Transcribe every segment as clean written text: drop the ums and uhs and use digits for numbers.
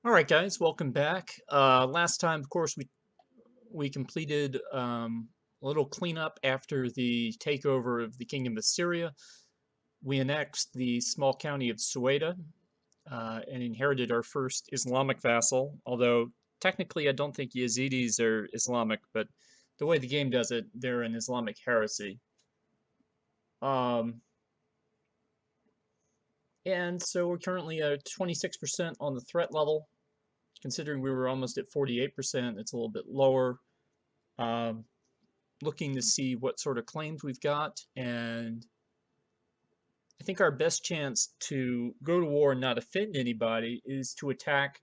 All right, guys, welcome back. Last time, of course, we completed a little cleanup after the takeover of the Kingdom of Syria. We annexed the small county of Sueda and inherited our first Islamic vassal. Although technically, I don't think Yazidis are Islamic, but the way the game does it, they're an Islamic heresy. Um, and so we're currently at 26% on the threat level. Considering we were almost at 48%, it's a little bit lower. Um, Looking to see what sort of claims we've got, and I think our best chance to go to war and not offend anybody is to attack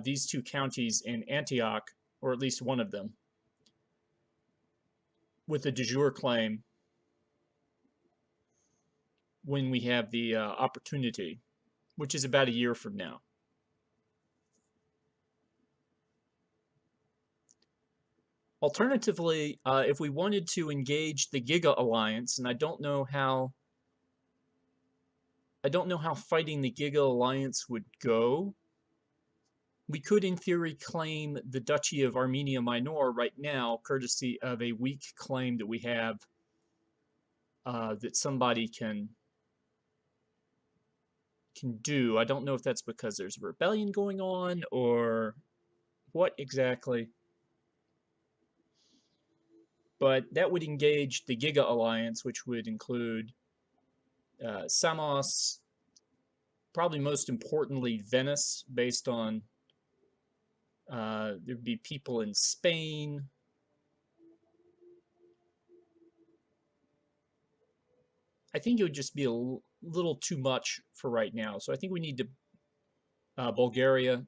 these two counties in Antioch, or at least one of them, with a de jure claim when we have the opportunity, which is about a year from now. Alternatively, if we wanted to engage the Giga Alliance, and I don't know how fighting the Giga Alliance would go. We could, in theory, claim the Duchy of Armenia Minor right now, courtesy of a weak claim that we have that somebody can do. I don't know if that's because there's a rebellion going on or what exactly, but that would engage the Giga Alliance, which would include Samos, probably most importantly Venice, based on there'd be people in Spain. I think it would just be a little too much for right now. So I think we need to Bulgaria,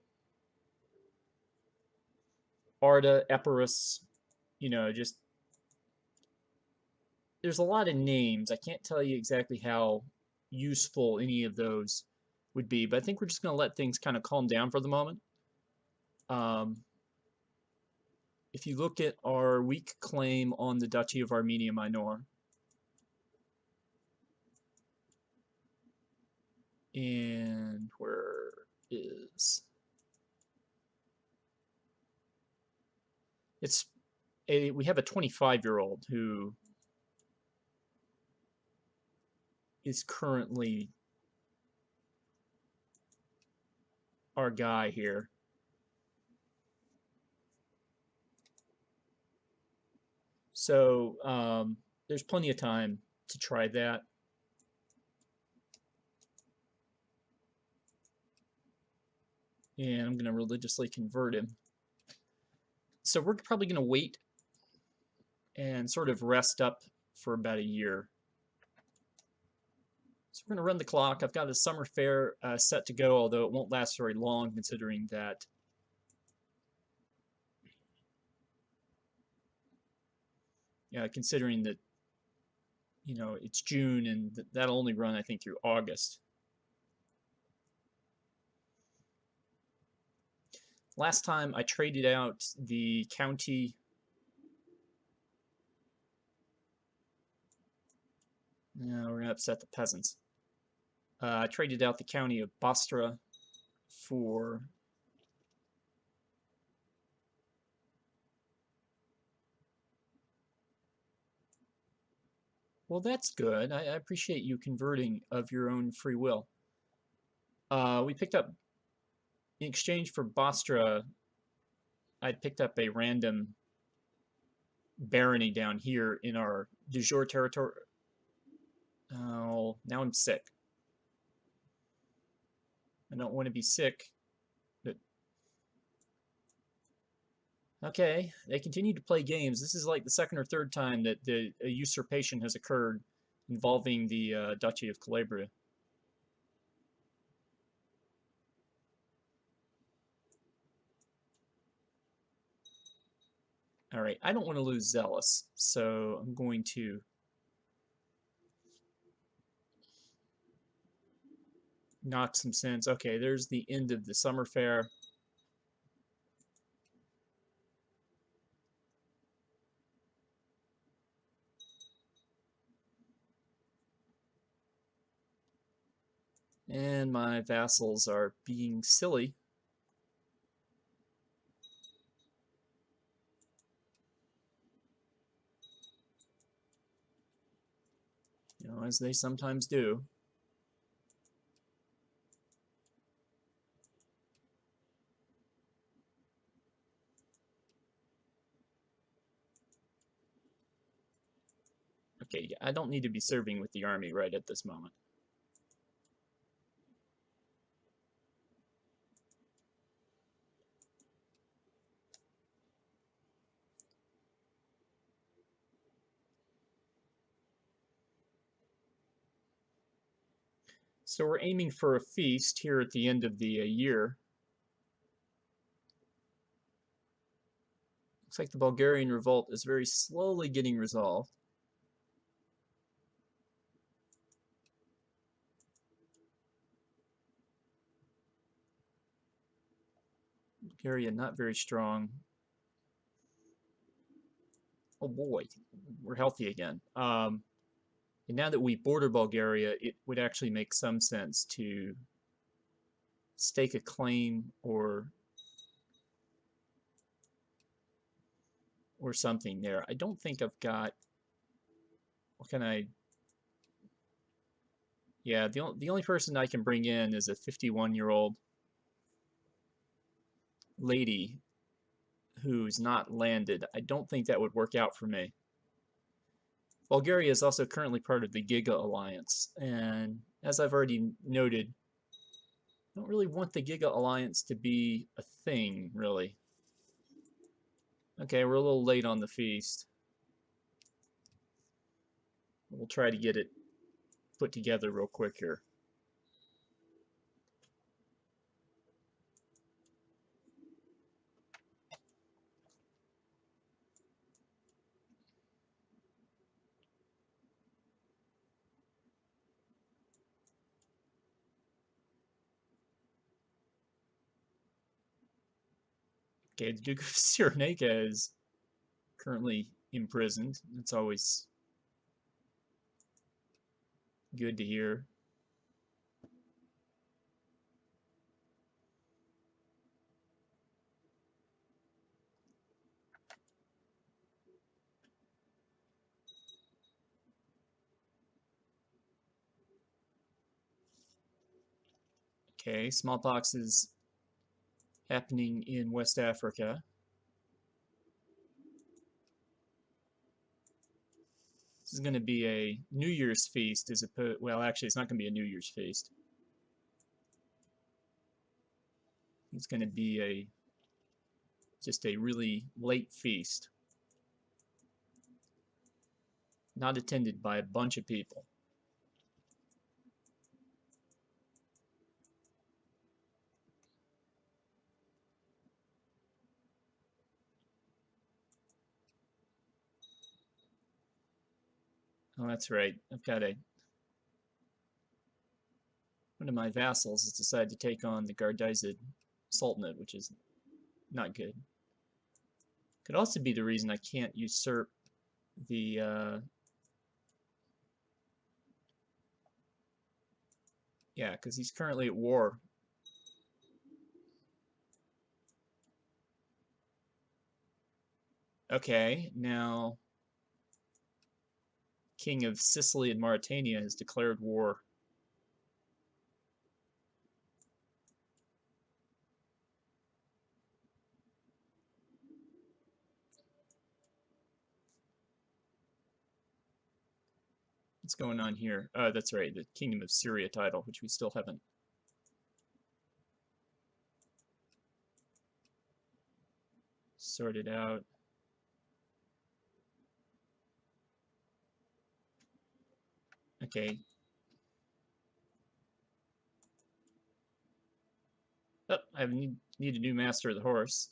Arda, Epirus. Just there's a lot of names. I can't tell you exactly how useful any of those would be, but I think we're just going to let things kind of calm down for the moment. Um, if you look at our weak claim on the Duchy of Armenia Minor, and where is it's we have a 25-year-old who is currently our guy here. So there's plenty of time to try that. And I'm going to religiously convert him. So we're probably going to wait and sort of rest up for about a year. So we're going to run the clock. I've got a summer fair set to go, although it won't last very long considering that it's June and that'll only run I think through August. Last time I traded out the county. No, we're going to upset the peasants. I traded out the county of Bastra for well, that's good. I appreciate you converting of your own free will. We picked up, in exchange for Bastra, I picked up a random barony down here in our de jure territory. Oh, now I'm sick. I don't want to be sick. But okay, they continue to play games. This is like the second or third time that a usurpation has occurred involving the Duchy of Calabria. All right, I don't want to lose Zealous, so I'm going to knock some sense. Okay, there's the end of the summer fair. And my vassals are being silly. You know, as they sometimes do. Okay, I don't need to be serving with the army right at this moment. So we're aiming for a feast here at the end of the year. Looks like the Bulgarian revolt is very slowly getting resolved. Bulgaria not very strong. Oh boy, we're healthy again. And now that we border Bulgaria, it would actually make some sense to stake a claim or something there. I don't think I've got. What can I? Yeah, the only person I can bring in is a 51-year-old lady who's not landed. I don't think that would work out for me. Bulgaria is also currently part of the Giga Alliance, and as I've already noted, I don't really want the Giga Alliance to be a thing, really. Okay, we're a little late on the feast. We'll try to get it put together real quick here. Okay, the Duke of Cyrenaica is currently imprisoned. That's always good to hear. Okay, smallpox is happening in West Africa. This is going to be a New Year's feast as opposed. Well, actually, it's not going to be a New Year's feast. It's going to be just a really late feast, not attended by a bunch of people. Oh, that's right. I've got one of my vassals has decided to take on the Gardizid Sultanate, which is not good. Could also be the reason I can't usurp the yeah, because he's currently at war. Okay, now King of Sicily and Mauritania has declared war. What's going on here? Oh, that's right, the Kingdom of Syria title, which we still haven't sorted out. Okay. Oh, I need a new master of the horse.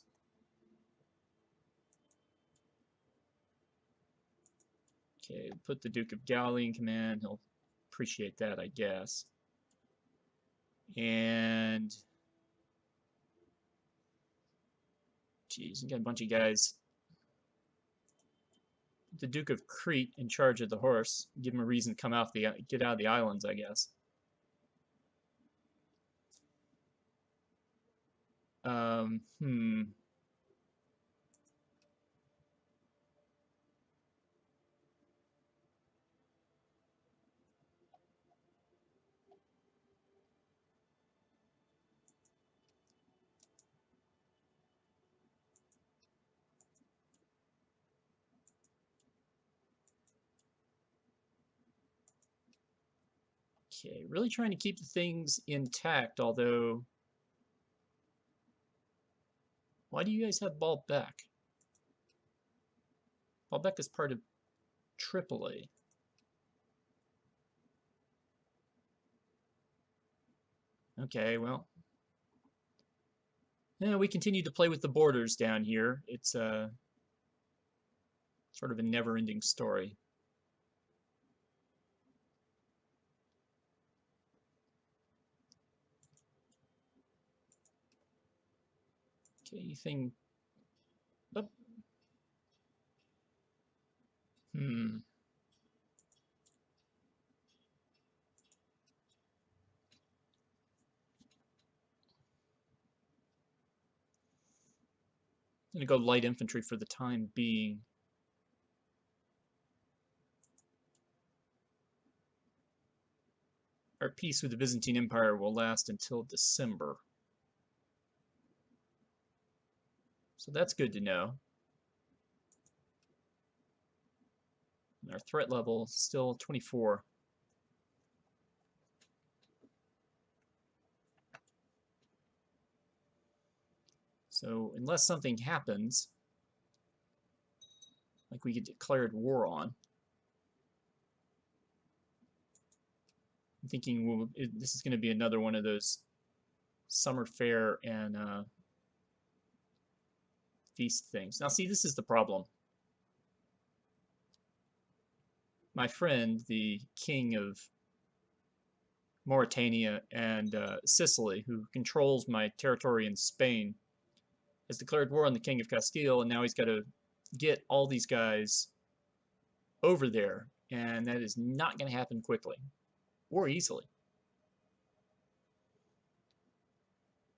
Okay, put the Duke of Galley in command. He'll appreciate that, I guess. And geez, we got a bunch of guys. The Duke of Crete in charge of the horse. Give him a reason to come out get out of the islands, I guess. Hmm. Okay, really trying to keep the things intact, although... Why do you guys have Baalbek? Baalbek is part of Tripoli. Okay, well... Yeah, we continue to play with the borders down here. It's sort of a never-ending story. Okay, anything... Oh. Hmm. I'm gonna go light infantry for the time being. Our peace with the Byzantine Empire will last until December. So that's good to know. And our threat level is still 24. So unless something happens, like we get declared war on, I'm thinking this is going to be another one of those summer fair and feast things. Now see, this is the problem. My friend, the king of Mauritania and Sicily, who controls my territory in Spain, has declared war on the king of Castile, and now he's got to get all these guys over there, and that is not going to happen quickly or easily.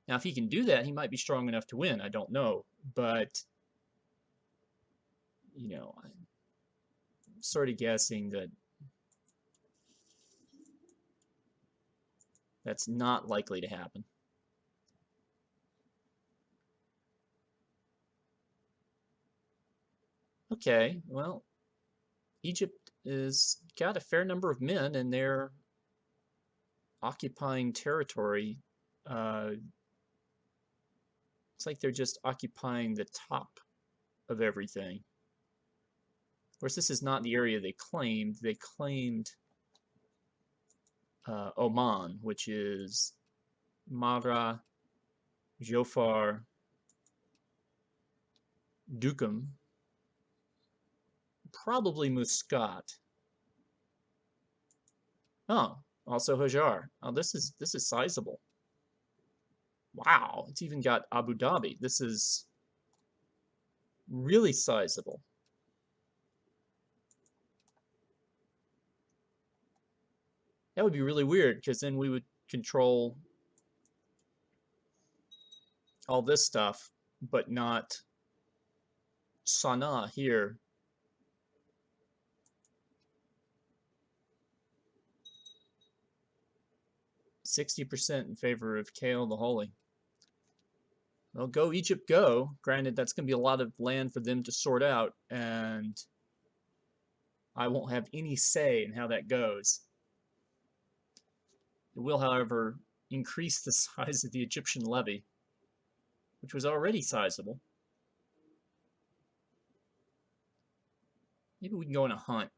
Now, if he can do that, he might be strong enough to win. I don't know, but you know, I'm sort of guessing that that's not likely to happen. Okay, well, Egypt has got a fair number of men, and they're occupying territory. It's like they're just occupying the top of everything. Of course, this is not the area they claimed. They claimed Oman, which is Mara, Jofar, Dukum, probably Muscat. Oh, also Hajar. Oh, this is sizable. Wow, it's even got Abu Dhabi. This is really sizable. That would be really weird, because then we would control all this stuff, but not Sana'a here. %60 in favor of Kale the Holy. Well, go Egypt, go. Granted, that's going to be a lot of land for them to sort out, and I won't have any say in how that goes. It will, however, increase the size of the Egyptian levy, which was already sizable. Maybe we can go on a hunt.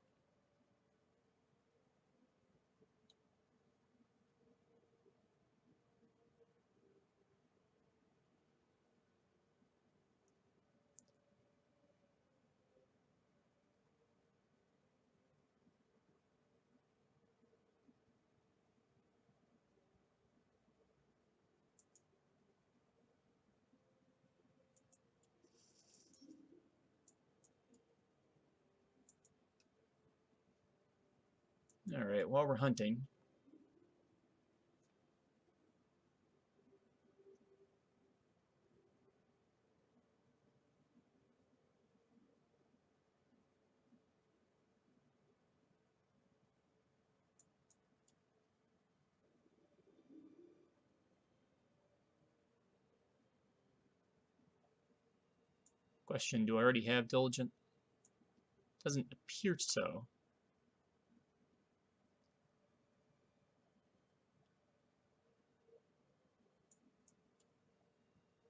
All right, while we're hunting, question, do I already have Diligent? Doesn't appear so.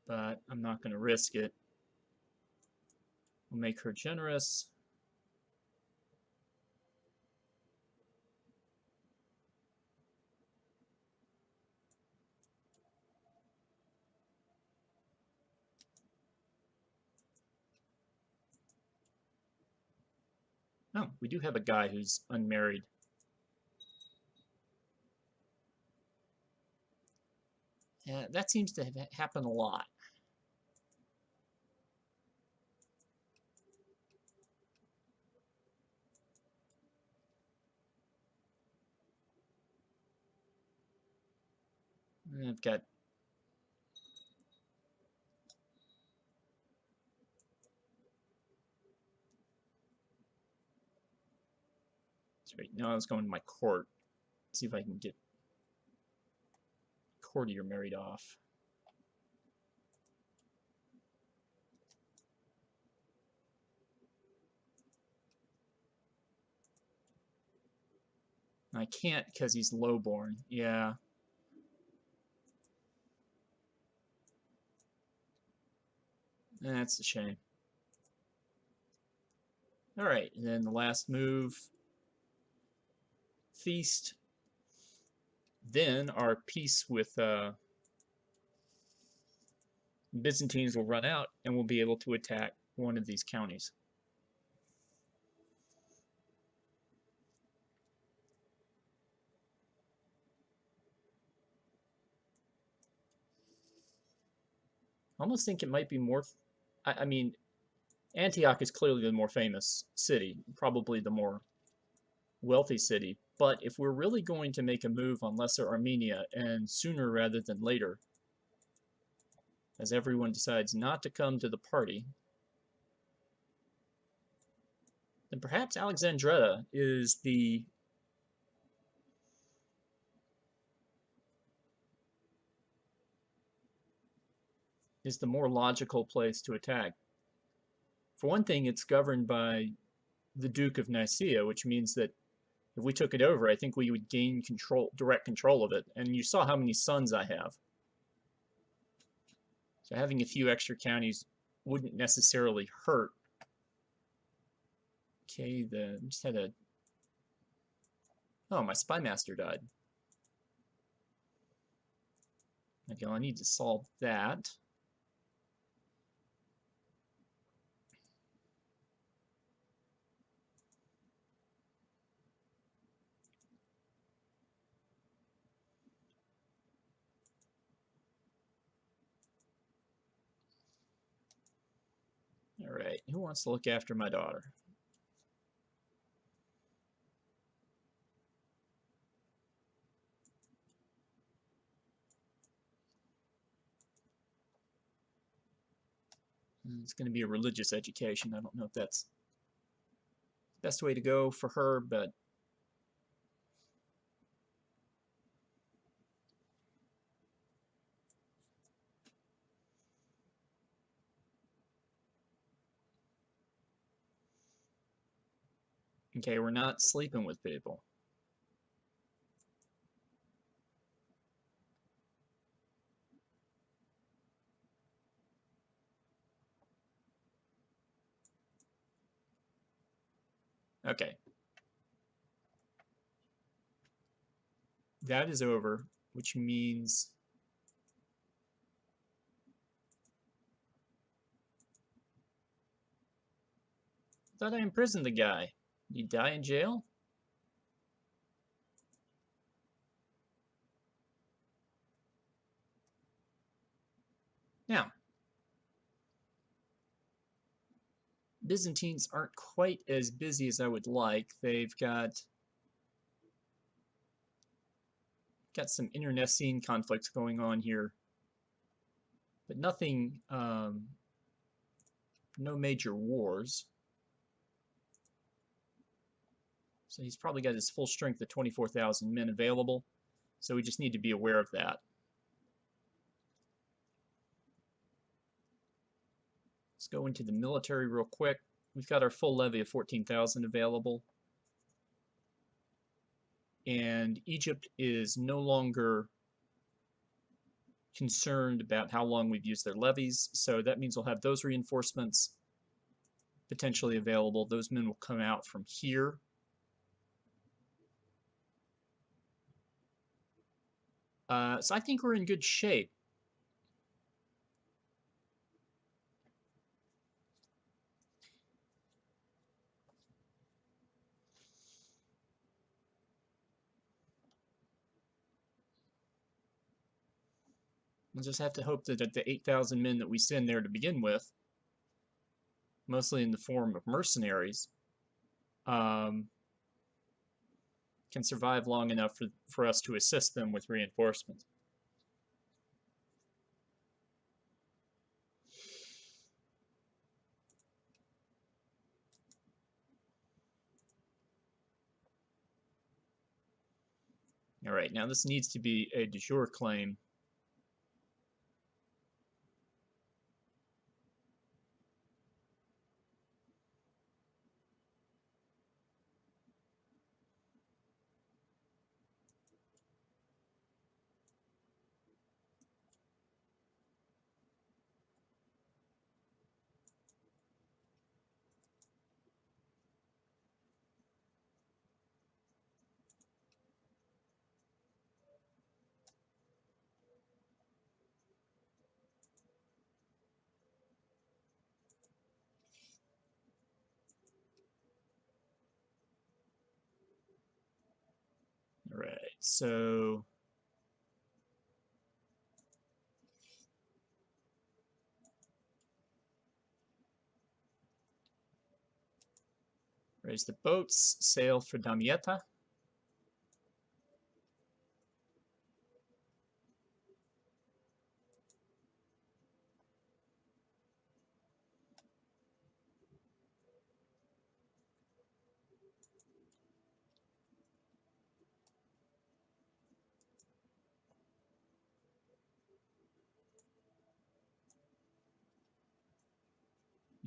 but I'm not going to risk it. We'll make her generous. Oh, we do have a guy who's unmarried. Yeah, that seems to happen a lot. I've got right now I was going to my court. See if I can get courtier married off. I can't because he's lowborn. Yeah. That's a shame. Alright, and then the last move. Feast. Then our peace with Byzantines will run out and we'll be able to attack one of these counties. I almost think it might be more. I mean, Antioch is clearly the more famous city, probably the more wealthy city. But if we're really going to make a move on Lesser Armenia, and sooner rather than later, as everyone decides not to come to the party, then perhaps Alexandretta is the more logical place to attack. For one thing, it's governed by the Duke of Nicaea, which means that if we took it over, I think we would gain direct control of it. And you saw how many sons I have. So having a few extra counties wouldn't necessarily hurt. Okay, just had a. Oh, my spy master died. Okay, well, I need to solve that. All right, who wants to look after my daughter? It's going to be a religious education. I don't know if that's the best way to go for her, but okay, we're not sleeping with people. Okay. That is over, which means I thought I imprisoned the guy. Did he die in jail? Now, Byzantines aren't quite as busy as I would like. They've got some internecine conflicts going on here, but nothing, no major wars. So he's probably got his full strength of 24,000 men available. So we just need to be aware of that. Let's go into the military real quick. We've got our full levy of 14,000 available. And Egypt is no longer concerned about how long we've used their levies, so that means we'll have those reinforcements potentially available. Those men will come out from here. So I think we're in good shape. We'll just have to hope that the 8,000 men that we send there to begin with, mostly in the form of mercenaries, can survive long enough for us to assist them with reinforcements. All right, now this needs to be a de jure claim. All right, so raise the boats, sail for Damietta.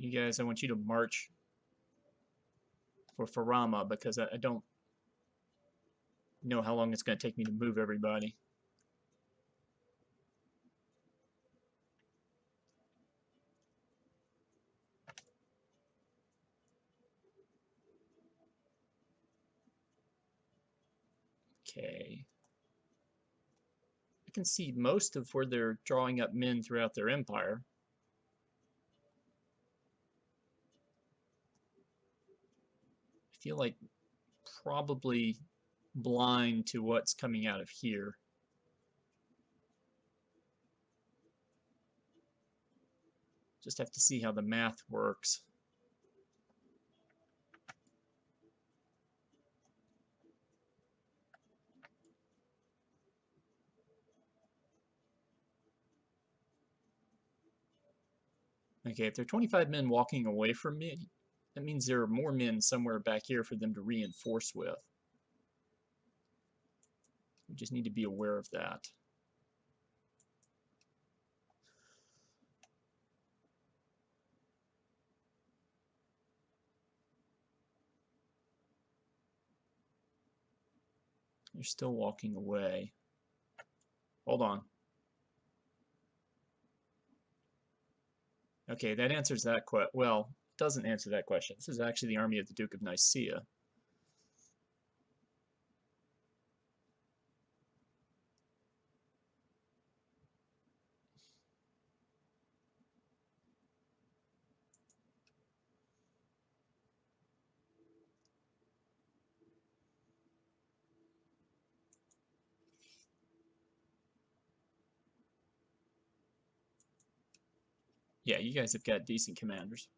You guys, I want you to march for Farama because I don't know how long it's going to take me to move everybody. Okay. I can see most of where they're drawing up men throughout their empire. I feel like probably blind to what's coming out of here. Just have to see how the math works. Okay, if there are 25 men walking away from me, that means there are more men somewhere back here for them to reinforce with. We just need to be aware of that. You're still walking away. Hold on. Okay, that answers that question. Well, doesn't answer that question. This is actually the army of the Duke of Nicaea. Yeah, you guys have got decent commanders.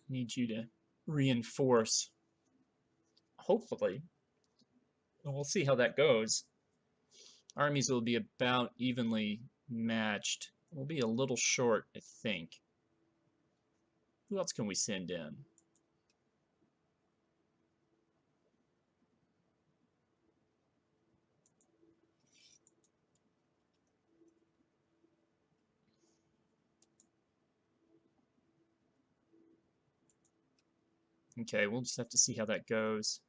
Need you to reinforce. Hopefully. We'll see how that goes. Armies will be about evenly matched. We'll be a little short, I think. Who else can we send in? Okay, we'll just have to see how that goes.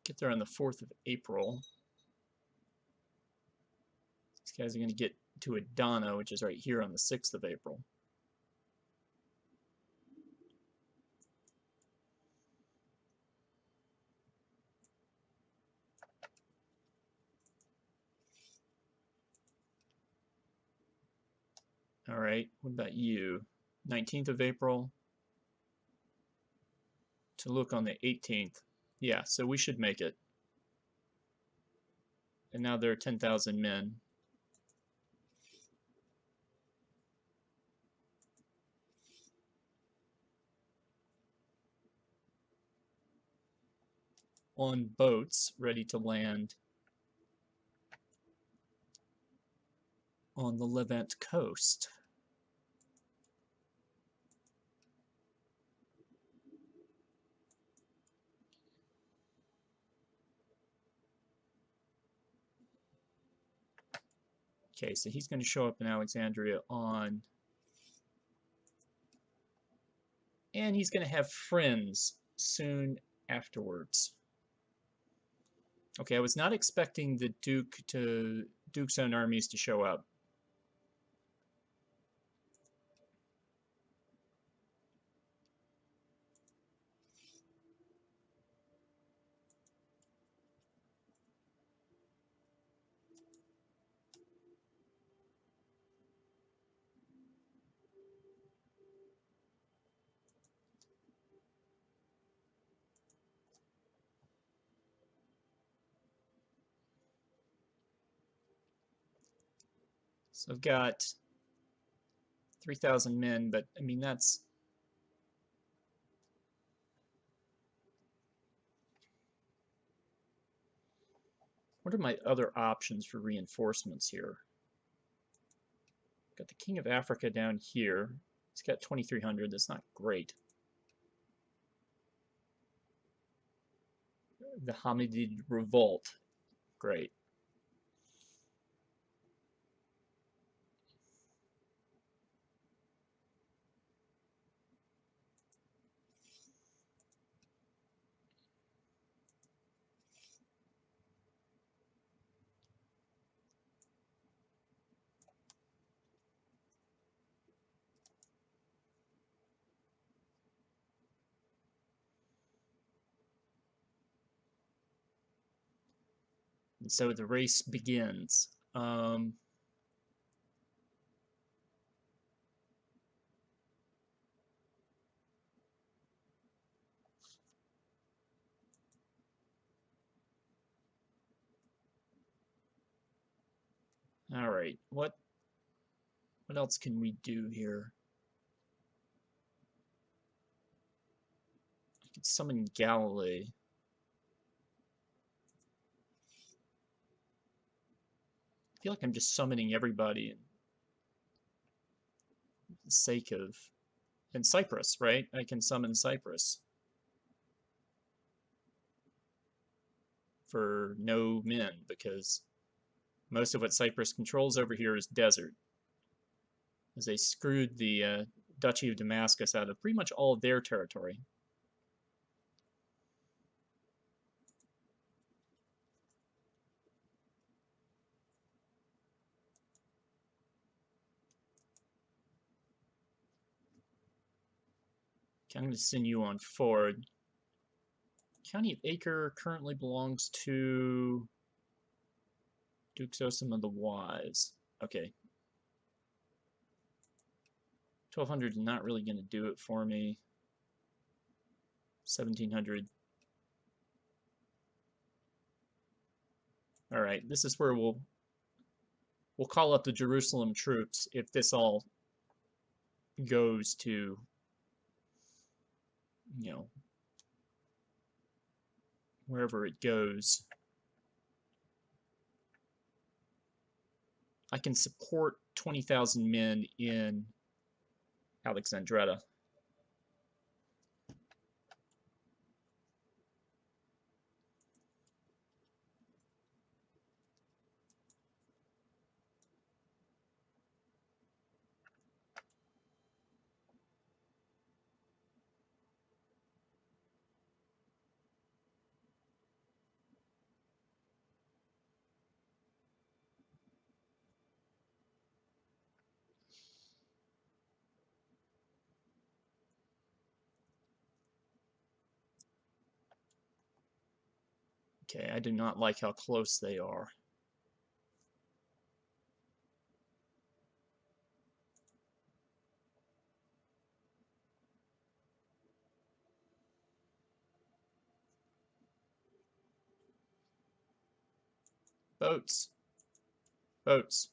Get there on the 4th of April. These guys are going to get to Adana, which is right here on the 6th of April. All right, what about you? 19th of April to look on the 18th. Yeah, so we should make it. And now there are 10,000 men. On boats ready to land on the Levant coast. Okay, so he's going to show up in Alexandria on... And he's going to have friends soon afterwards. Okay, I was not expecting the Duke's own armies to show up. So I've got 3,000 men, but I mean, that's... What are my other options for reinforcements here? Got the King of Africa down here. He's got 2,300. That's not great. The Hamidid Revolt. Great. And so the race begins. All right, what else can we do here? I could summon Galilee. I feel like I'm just summoning everybody for the sake of... And Cyprus, right? I can summon Cyprus for no men, because most of what Cyprus controls over here is desert, as they screwed the Duchy of Damascus out of pretty much all of their territory. Okay, I'm going to send you on forward. County of Acre currently belongs to Duke Zosima the Wise. Okay. 1,200 is not really going to do it for me. 1,700. All right, this is where we'll call up the Jerusalem troops if this all goes to, you know, wherever it goes. I can support 20,000 men in Alexandretta. Okay, I do not like how close they are. Boats. Boats.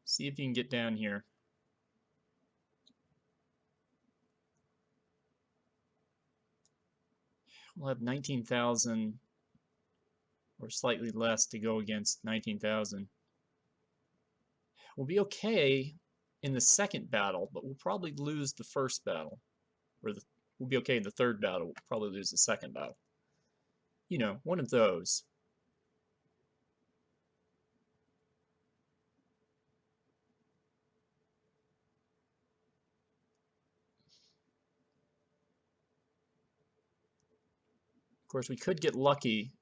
See if you can get down here. We'll have 19,000 or slightly less to go against 19,000. We'll be okay in the second battle, but we'll probably lose the first battle. We'll be okay in the third battle. We'll probably lose the second battle. You know, one of those. Of course, we could get lucky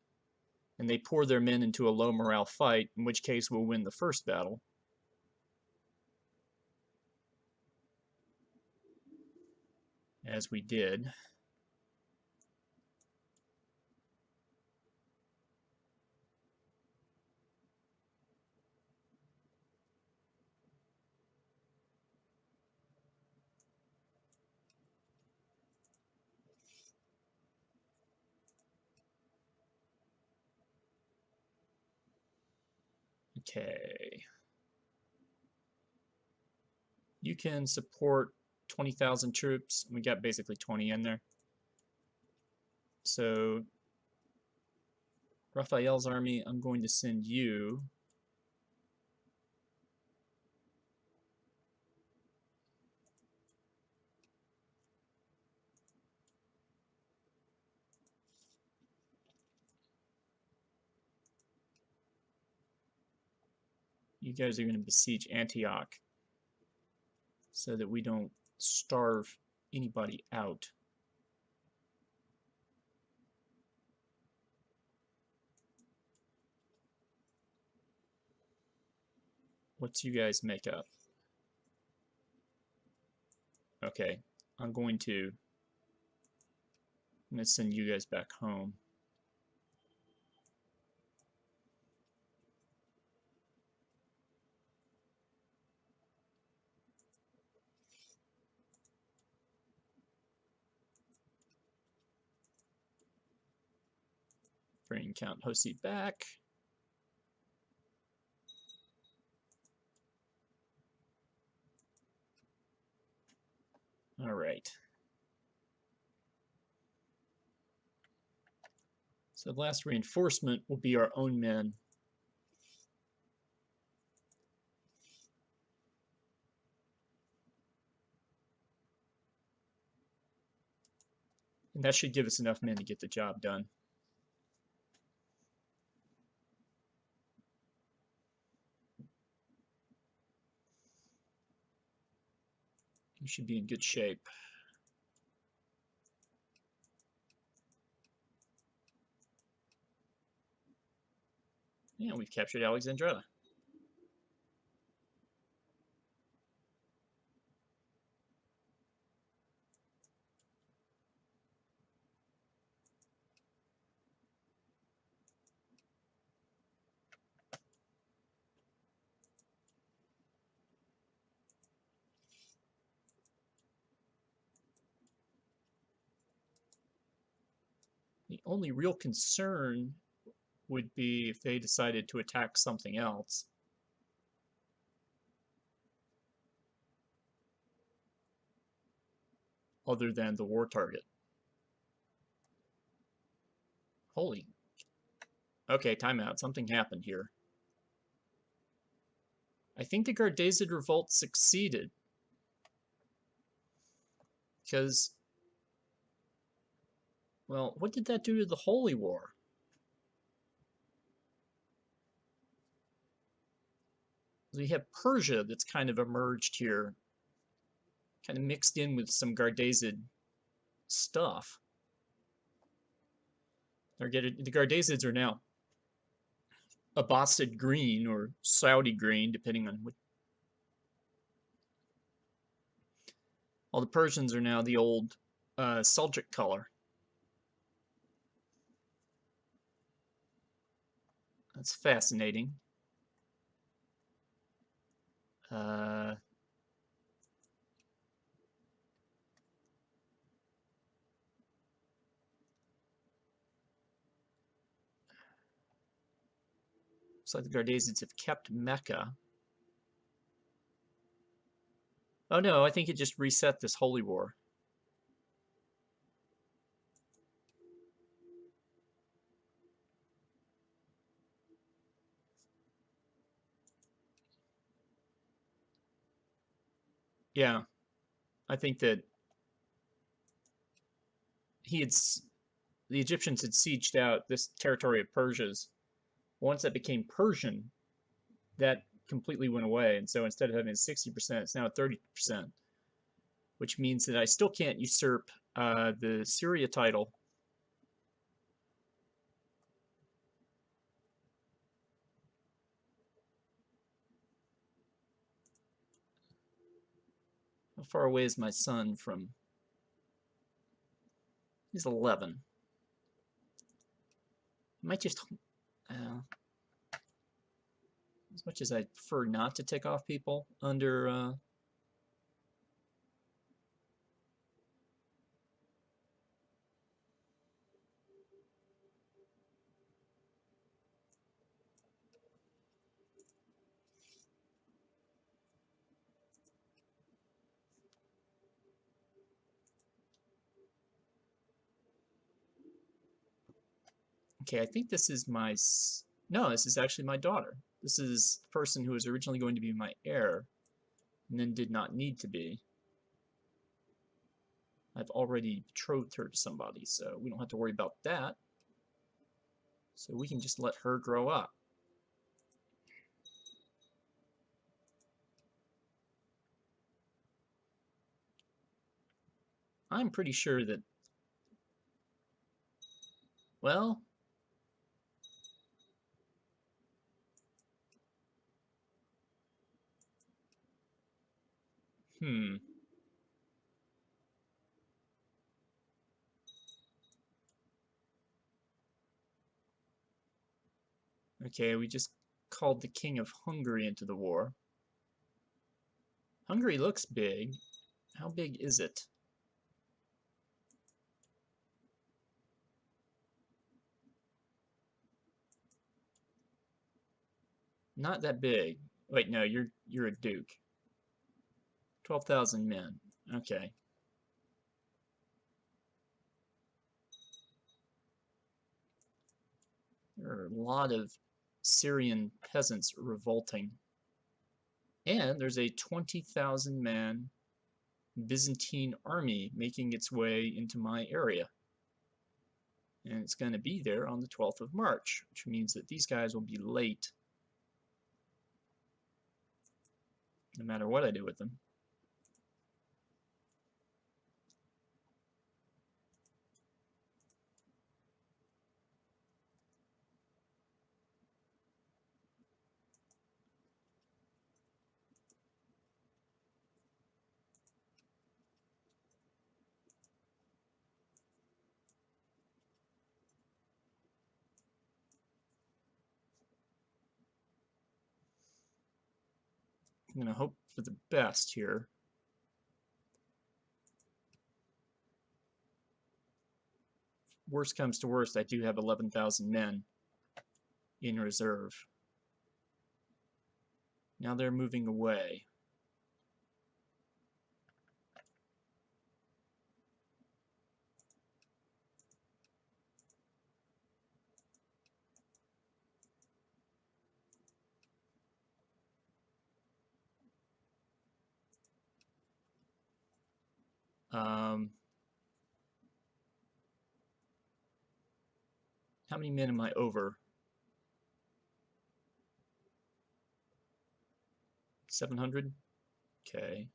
and they pour their men into a low morale fight, in which case we'll win the first battle. As we did. Okay. You can support 20,000 troops. We got basically 20 in there. So Raphael's army, I'm going to send you. You guys are going to besiege Antioch so that we don't starve anybody out. What's you guys make up? Okay, I'm going to send you guys back home. Bring Count Hosi back. All right. So the last reinforcement will be our own men. And that should give us enough men to get the job done. We should be in good shape. Yeah, we've captured Alexandretta. The only real concern would be if they decided to attack something else. Other than the war target. Holy. Okay, timeout. Something happened here. I think the Gardezid revolt succeeded. Because, well, what did that do to the Holy War? We have Persia that's kind of emerged here, kind of mixed in with some Gardezid stuff. The Gardezids are now Abbasid green or Saudi green, depending on what. All the Persians are now the old Seljuk color. That's fascinating. Uh, Looks like the Gardesians have kept Mecca. Oh no, I think it just reset this holy war. Yeah, I think that he had the Egyptians had sieged out this territory of Persia's. Once that became Persian, that completely went away, and so instead of having 60%, it's now 30%, which means that I still can't usurp the Syria title. How far away is my son from? He's 11. I might just, as much as I prefer not to tick off people under. Okay, I think this is my. No, this is actually my daughter. This is the person who was originally going to be my heir, and then did not need to be. I've already betrothed her to somebody, so we don't have to worry about that. So we can just let her grow up. I'm pretty sure that, well, hmm. Okay, we just called the King of Hungary into the war. Hungary looks big. How big is it? Not that big. Wait, no, you're a duke. 12,000 men. Okay. There are a lot of Syrian peasants revolting. And there's a 20,000 man Byzantine army making its way into my area. And it's going to be there on the 12th of March, which means that these guys will be late no matter what I do with them. I'm going to hope for the best here. Worst comes to worst, I do have 11,000 men in reserve. Now they're moving away. How many men am I over? 700? Okay.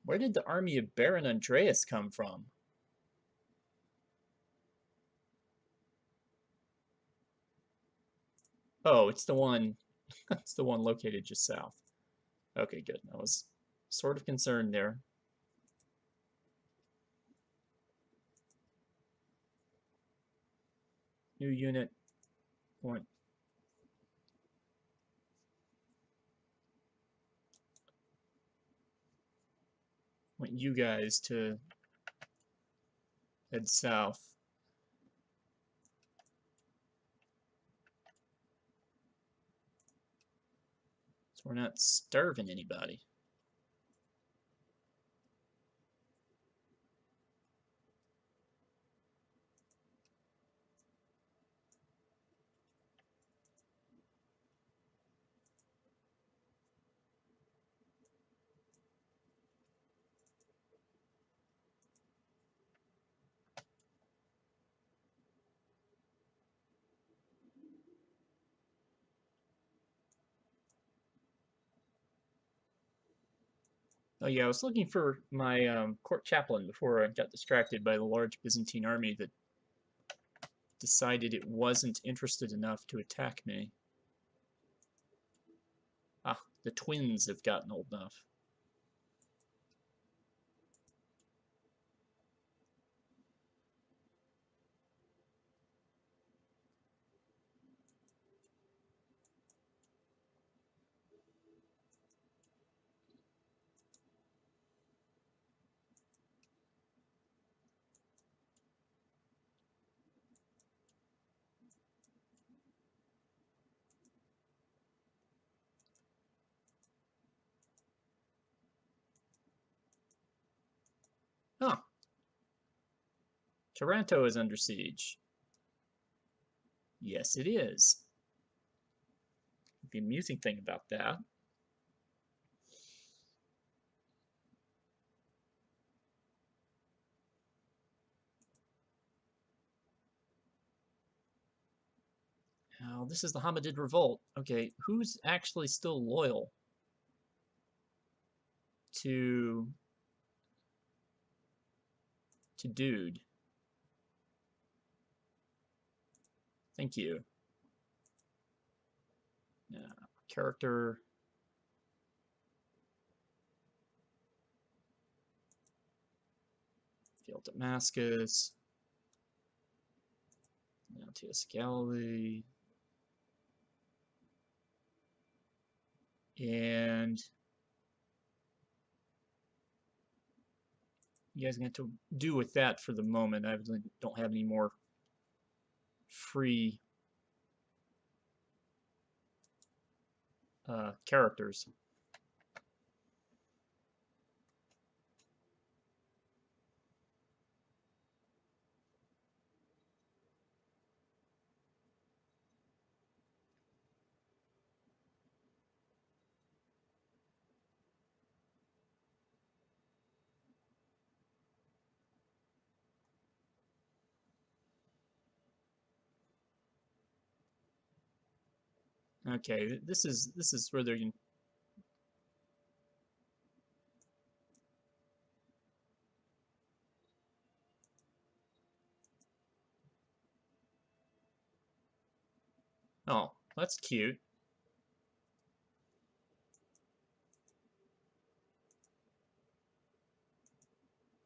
Where did the army of Baron Andreas come from? Oh, it's the one. It's the one located just south. Okay, good. I was sort of concerned there. New unit. Want you guys to head south. So we're not starving anybody. Oh yeah, I was looking for my court chaplain before I got distracted by the large Byzantine army that decided it wasn't interested enough to attack me. Ah, the twins have gotten old enough. Huh. Taranto is under siege. Yes, it is. The amusing thing about that. Oh, this is the Hamadid revolt. Okay, who's actually still loyal to Dude? Thank you. Character. Field Damascus. T.S. Galilee. And you guys are going to do with that for the moment. I don't have any more free characters. Okay, this is where they're. Oh, that's cute.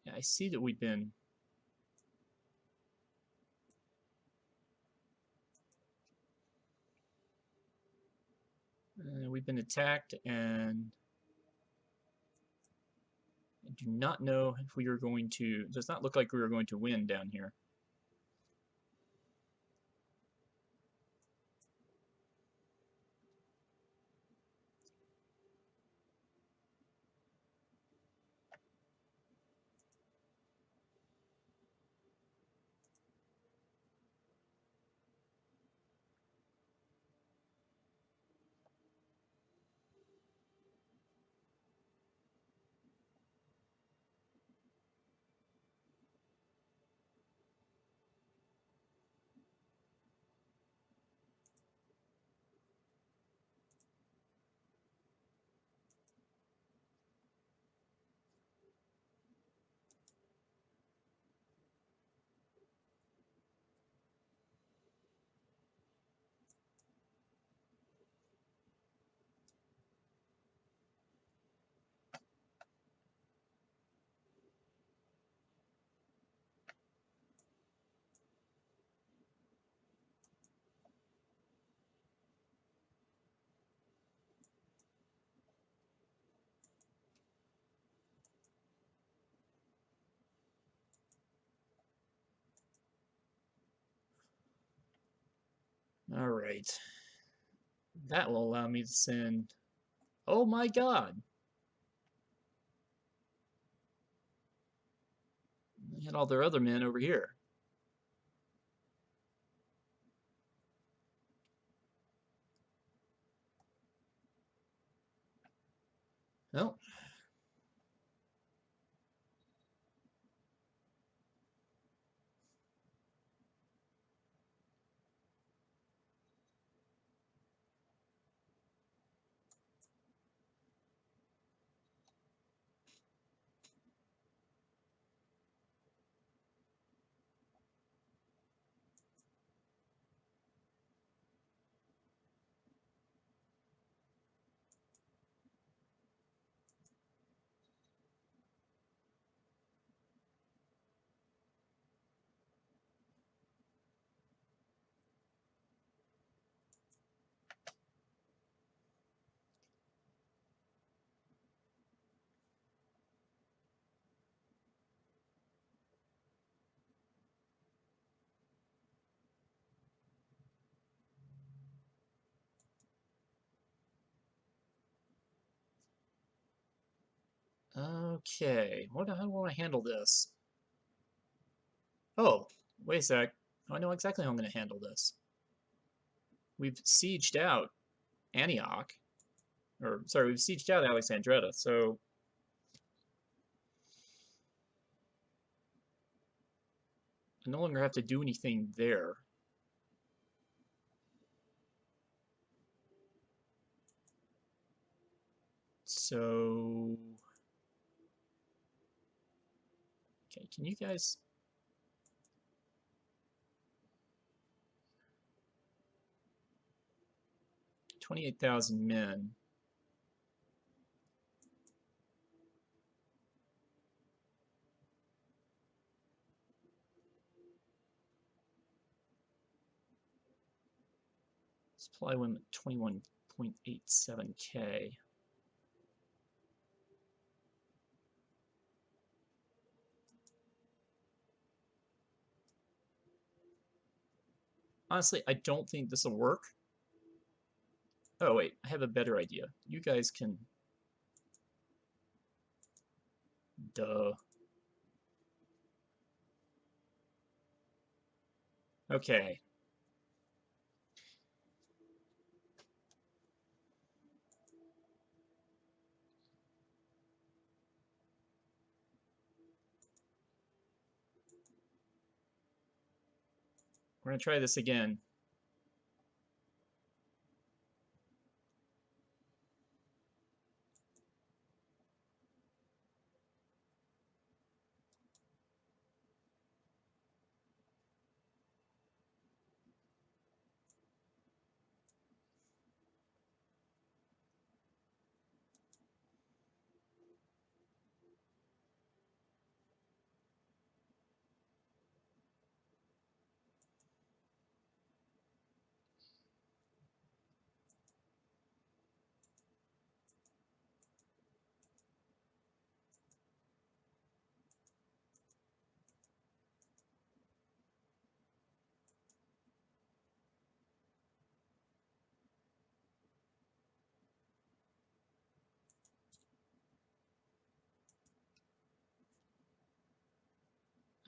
Yeah, I see that we've been attacked, and I do not know if we are going to. Does not look like we are going to win down here. All right. That will allow me to send... Oh my god! They had all their other men over here. Oh. Okay. How do I want to handle this? Oh, wait a sec. I know exactly how I'm going to handle this. We've sieged out Antioch. Or, sorry, we've sieged out Alexandretta, so I no longer have to do anything there. So... Okay, can you guys... 28,000 men. Supply limit 21.87k. Honestly, I don't think this will work. Oh, wait, I have a better idea. You guys can... Duh. Okay. We're going to try this again.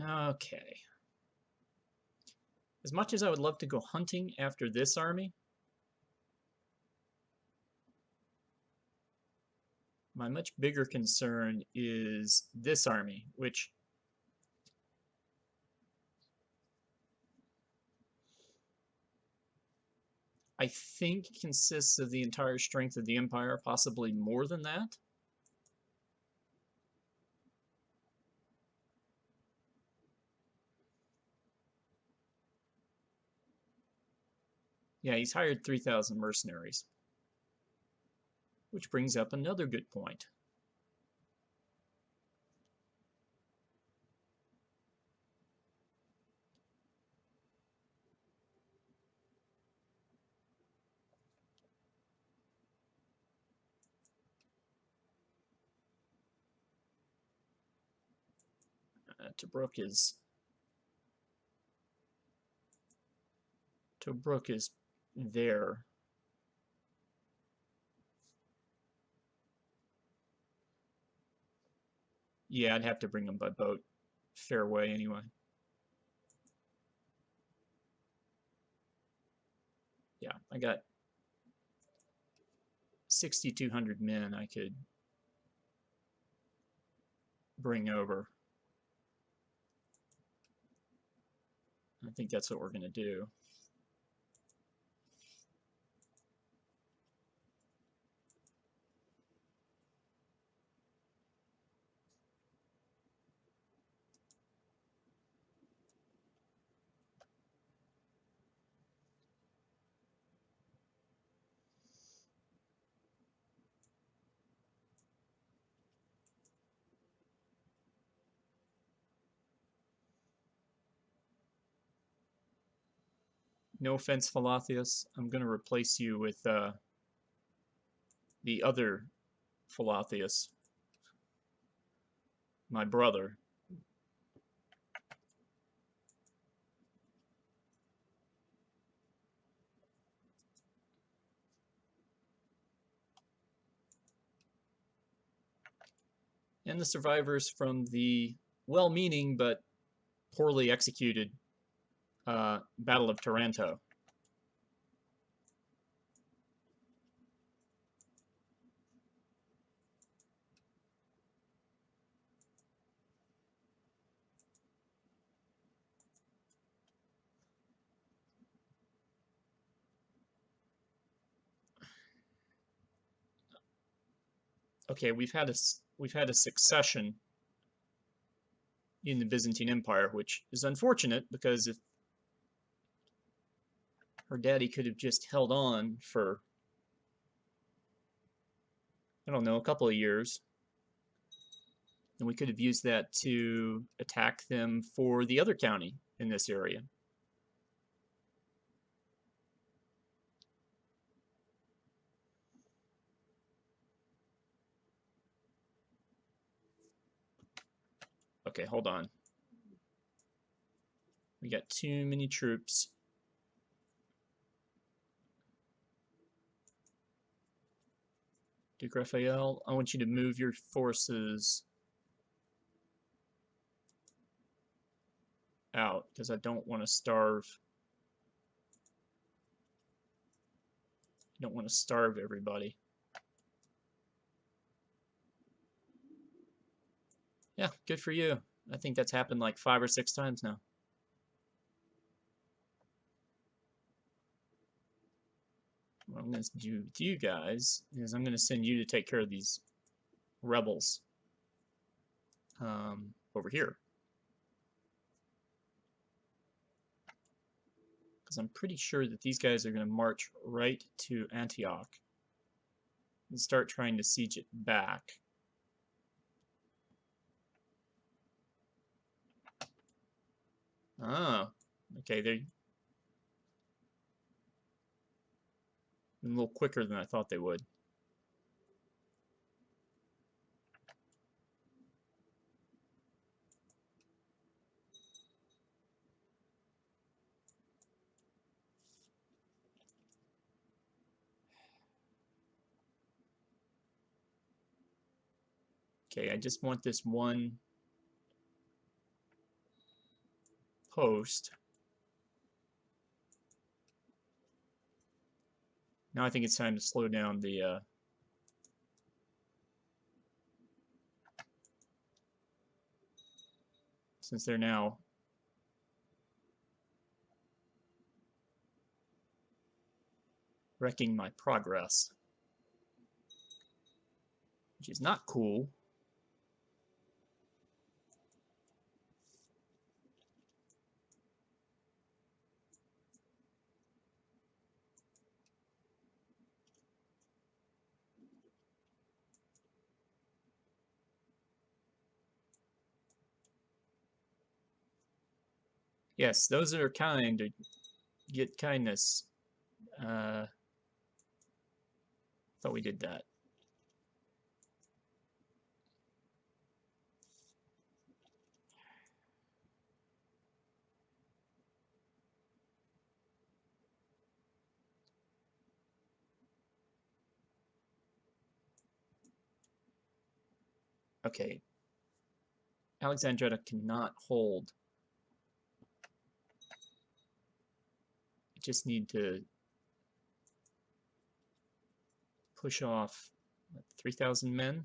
Okay. As much as I would love to go hunting after this army, my much bigger concern is this army, which I think consists of the entire strength of the Empire, possibly more than that. Yeah, he's hired 3,000 mercenaries. Which brings up another good point. Tobruk is there. Yeah, I'd have to bring them by boat. Fair way, anyway. Yeah, I got 6,200 men I could bring over. I think that's what we're going to do. No offense, Philotheus. I'm going to replace you with the other Philotheus, my brother. And the survivors from the well-meaning but poorly executed Battle of Taranto. Okay, we've had a succession in the Byzantine Empire, which is unfortunate because if her daddy could have just held on for, I don't know, a couple of years, then we could have used that to attack them for the other county in this area. Okay, hold on. We got too many troops. Duke Raphael, I want you to move your forces out because I don't want to starve. I don't want to starve everybody. Yeah, good for you. I think that's happened like 5 or 6 times now. What I'm going to do with you guys is I'm going to send you to take care of these rebels over here. Because I'm pretty sure that these guys are going to march right to Antioch and start trying to siege it back. Oh, okay, they're a little quicker than I thought they would. Okay, I just want this one post. Now I think it's time to slow down the since they're now wrecking my progress, which is not cool. Yes, those are kind to get kindness. Thought we did that. Okay, Alexandretta cannot hold. I just need to push off 3,000 men.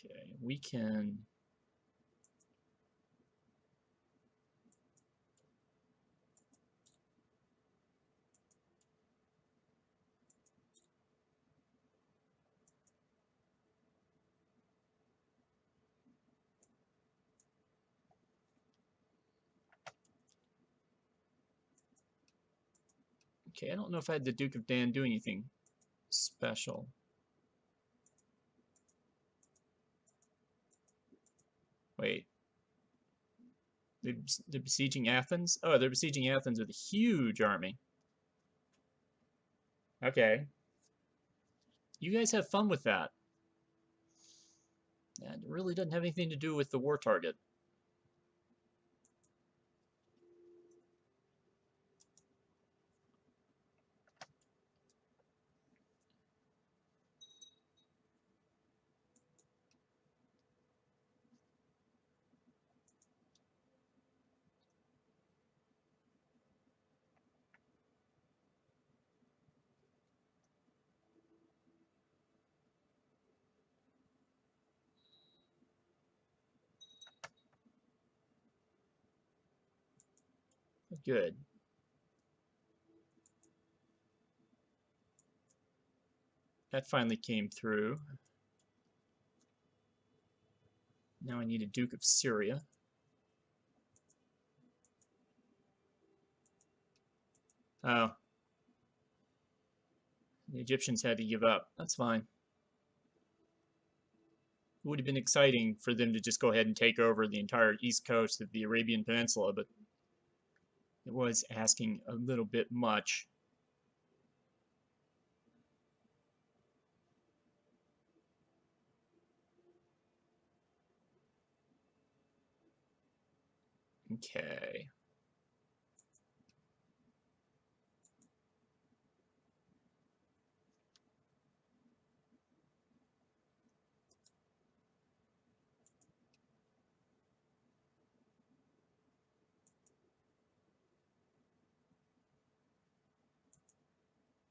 Okay, we can. Okay, I don't know if I had the Duke of Dan do anything special. Wait, they're besieging Athens? Oh, they're besieging Athens with a huge army. Okay. You guys have fun with that. And it really doesn't have anything to do with the war target. Good. That finally came through. Now I need a Duke of Syria. Oh. The Egyptians had to give up. That's fine. It would have been exciting for them to just go ahead and take over the entire east coast of the Arabian Peninsula, but it was asking a little bit much. Okay.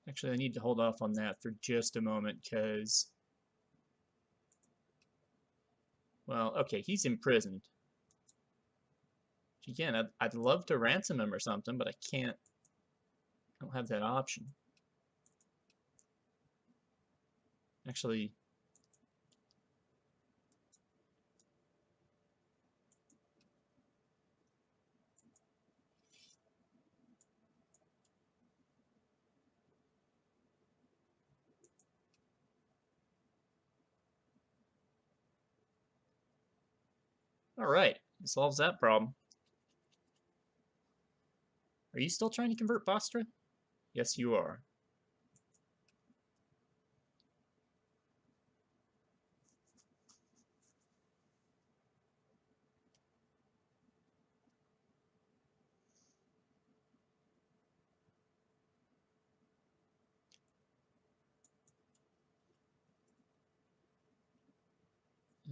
Actually, I need to hold off on that for just a moment because, well, okay, he's imprisoned. Again, I'd love to ransom him or something, but I can't. I don't have that option. Actually, all right, it solves that problem. Are you still trying to convert Bostra? Yes, you are.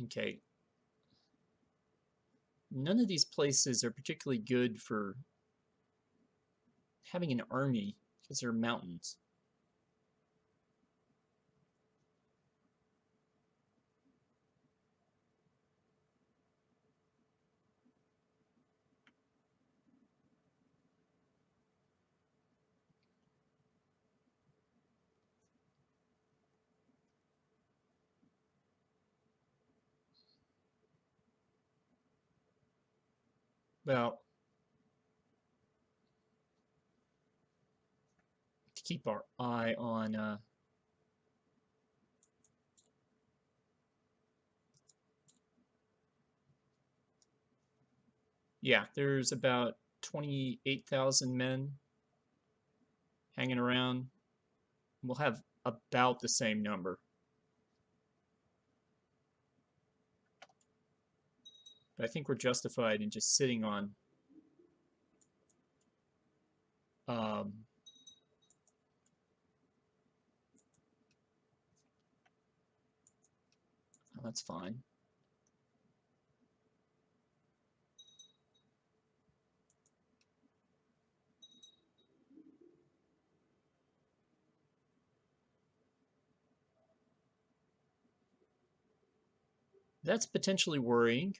Okay. None of these places are particularly good for having an army because they're mountains. About to keep our eye on yeah, there's about 28,000 men hanging around. We'll have about the same number. But I think we're justified in just sitting on um, that's fine. That's potentially worrying.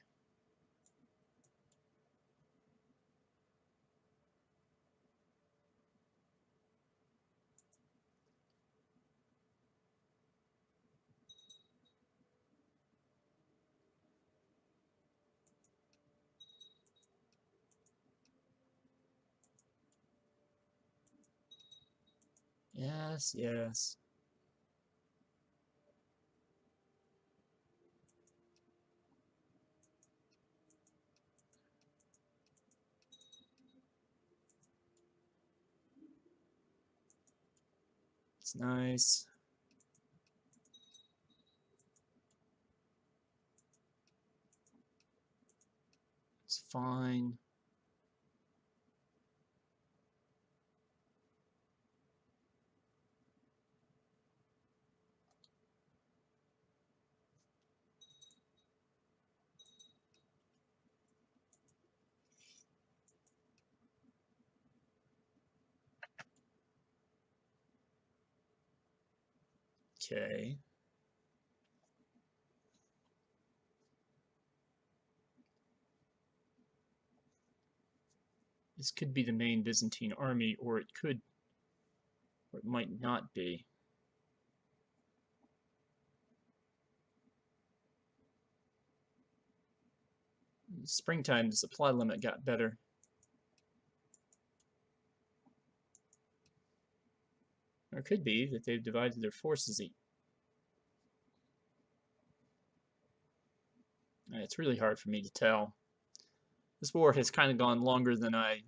Yes, yes. It's nice. It's fine. Okay. This could be the main Byzantine army, or it might not be. In springtime, the supply limit got better. Or it could be that they've divided their forces. It's really hard for me to tell. This war has kind of gone longer than I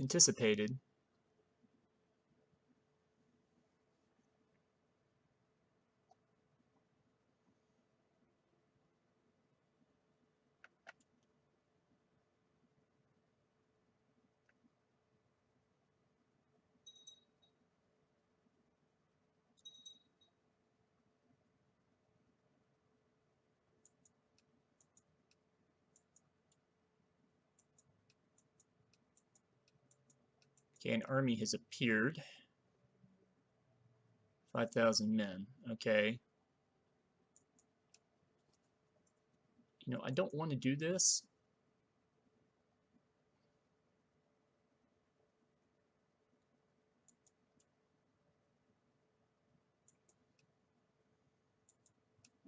anticipated. Okay, an army has appeared. 5,000 men. Okay. I don't want to do this.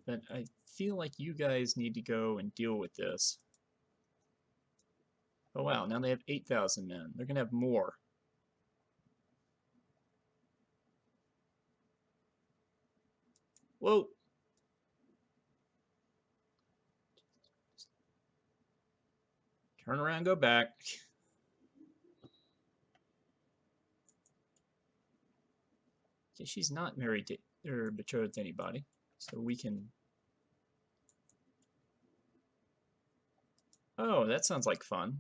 But I feel like you guys need to go and deal with this. Oh wow, now they have 8,000 men. They're going to have more. Whoa! Turn around, go back. Okay, she's not married to or betrothed to anybody, so we can. Oh, that sounds like fun.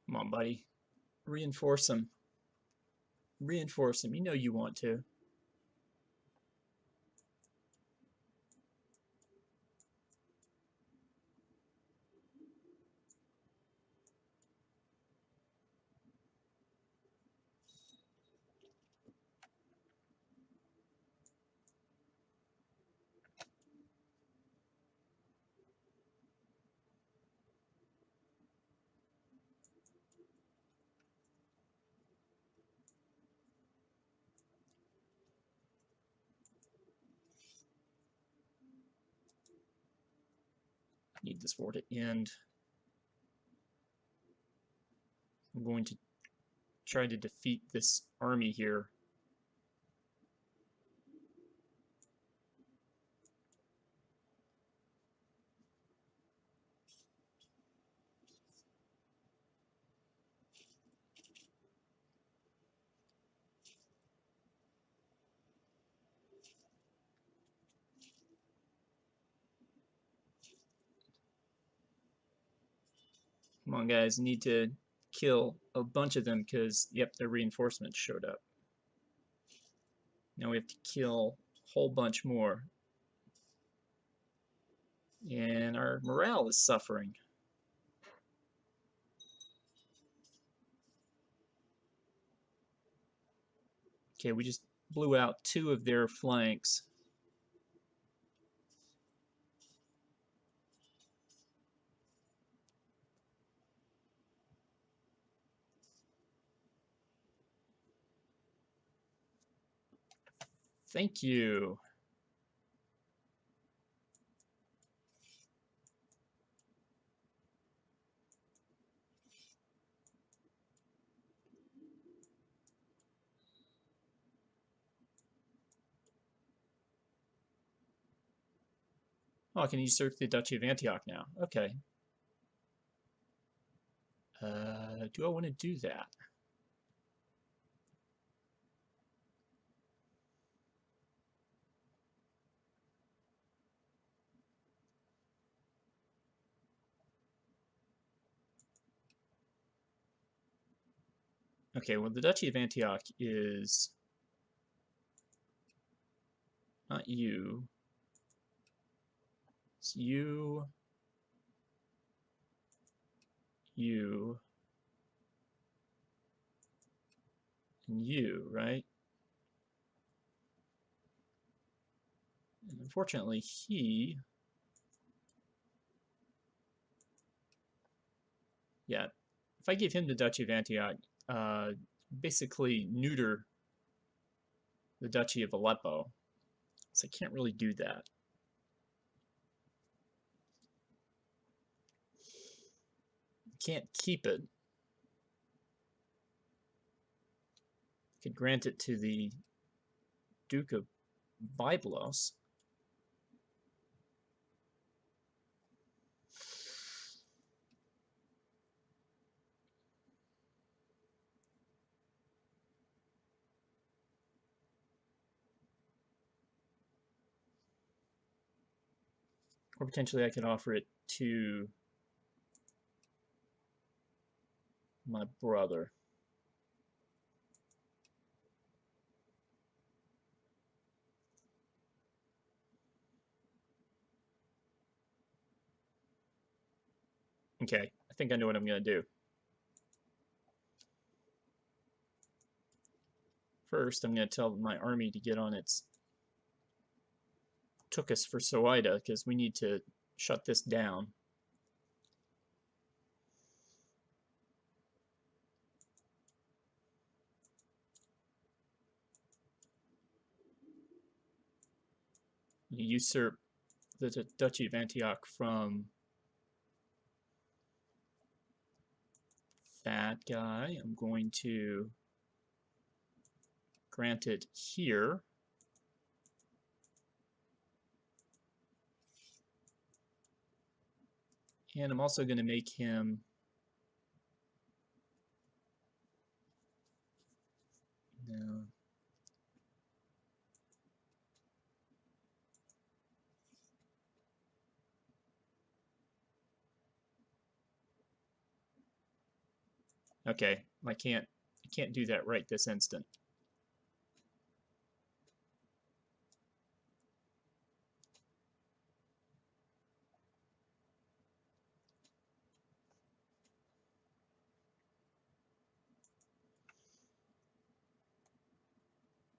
Come on, buddy. Reinforce them. Reinforce him. You know you want to. Need this war to end. I'm going to try to defeat this army here. Come on, guys. Need to kill a bunch of them because, yep, their reinforcements showed up. Now we have to kill a whole bunch more. And our morale is suffering. Okay, we just blew out 2 of their flanks. Thank you. Oh, I can usurp the Duchy of Antioch now. Okay. Do I want to do that? Okay, well, the Duchy of Antioch is not you. It's you, you, and you, right? And unfortunately, yeah, if I give him the Duchy of Antioch, basically neuter the Duchy of Aleppo. So I can't really do that. Can't keep it. Could grant it to the Duke of Byblos. Or potentially I could offer it to my brother. Okay, I think I know what I'm going to do. First, I'm going to tell my army to get on its Tukus for Soida, because we need to shut this down. You usurp the Duchy of Antioch from that guy. I'm going to grant it here. And I'm also going to make him no. Okay, I can't do that right this instant.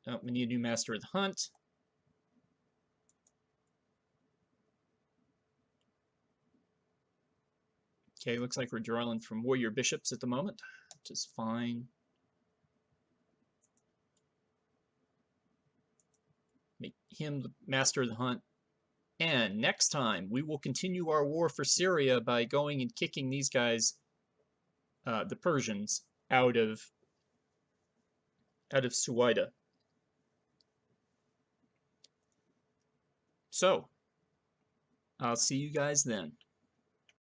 Oh, we need a new master of the hunt. Okay, looks like we're drawing from warrior bishops at the moment, which is fine. Make him the master of the hunt. And next time, we will continue our war for Syria by going and kicking these guys, the Persians, out of Suwaida. So, I'll see you guys then.